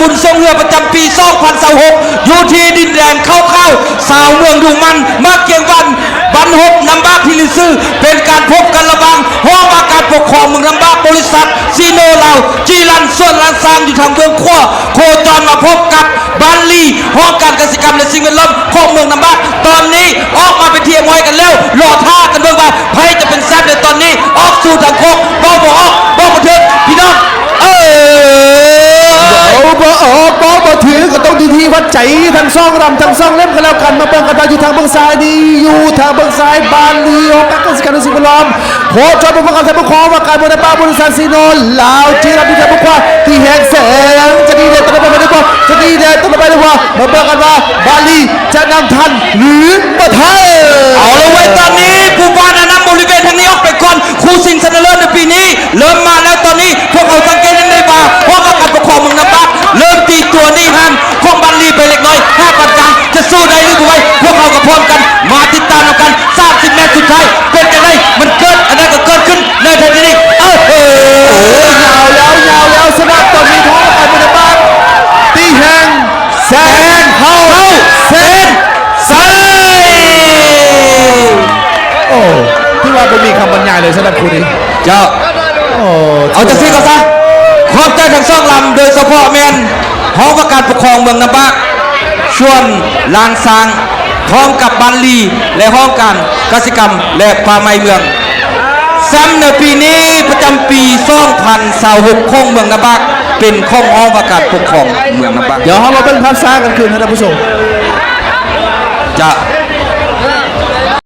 บุญทรงเรือประจำปี2026อยู่ที่ดินแดนเข้าสาวเมืองดูมันมาเกียงวันบันหกนำบ้าพิลิซื่อเป็นการพบกันระหว่างห้องว่าการปกครองเมืองนำบ้าบริษัทซีโนเราจีรันส่วนลานซางอยู่ทางเมืองขั้วโคจรมาพบกับบาลีห้องการเกษตรกรรมและสิ่งแวดล้อมของเมืองนำบ้าตอนนี้ออกมาเป็นเทียมไว้กันแล้วรอท่ากันเบิ่งว่าใครจะเป็นแซ่บในตอนนี้ออกสู่ทางโค้งบ้าบ่ออกบ้าบ่เถิดพี่น้องบ่ถือก็ต้องดีที่วัดใจทั้งซ่องรำทั้งซ่องเล่มกันแล้วกันมาเบิ่งกันไปอยู่ทางเบื้องซ้ายดีอยู่ทางเบื้องซ้ายบานลีโอกักกันสิการสิบล้อมโคจรเป็นประกันสมครว่าการบริการบริษัทซีโนลาวจีรับพิจารณาที่แห่งแสงจะดีเด่นต่อไปดีกว่าจะดีเด่นต่อไปดีกว่ามาเบิ่งกันว่าบาลีจะนำทันหรือบ่ทันเอาละไว้ตอนนี้ผู้บ้านนำบริเวณทางนี้ออกไปก่อนครูสิงห์ชนะเลิศในปีนี้เริ่มมาแล้วตอนนี้พวกเขาสังเกตในบาร์เพราะการปกครองเมืองนำบ้าเริ่มตีตัวนี่ฮันของบาลีไปเล็กน้อย5 ปานกลางจะสู้ได้หรือไม่พวกเขากับพร้อมกันมาติดตามกัน30 เมตรสุดท้ายเป็นยังไงมันเกิดอะไรก็เกิดขึ้นในทันทีนี้ยาวแล้วสนับตอนนี้ท้องกันบริการตีแห่งแสงเข้าเส้นใสโอ้ที่ว่าไม่มีคำบรรยายเลยสำหรับคุณนี้เจ้าเอาจากซี่ก็ซะขอบใจทั้งสองลำโดยเฉพาะแมนห้องว่าการปกครองเมืองนำบ้าชวนลานซางพร้อมกับบาลีและห้องการกสิกรรมและป่าไม้เมืองซ้ำในปีนี้ประจำปี2026ของเมืองนำบ้าเป็นของห้องว่าการปกครองเมืองนำบ้าเดี๋ยวเราเป็นภาษากันคืนนะท่านผู้ชมจะ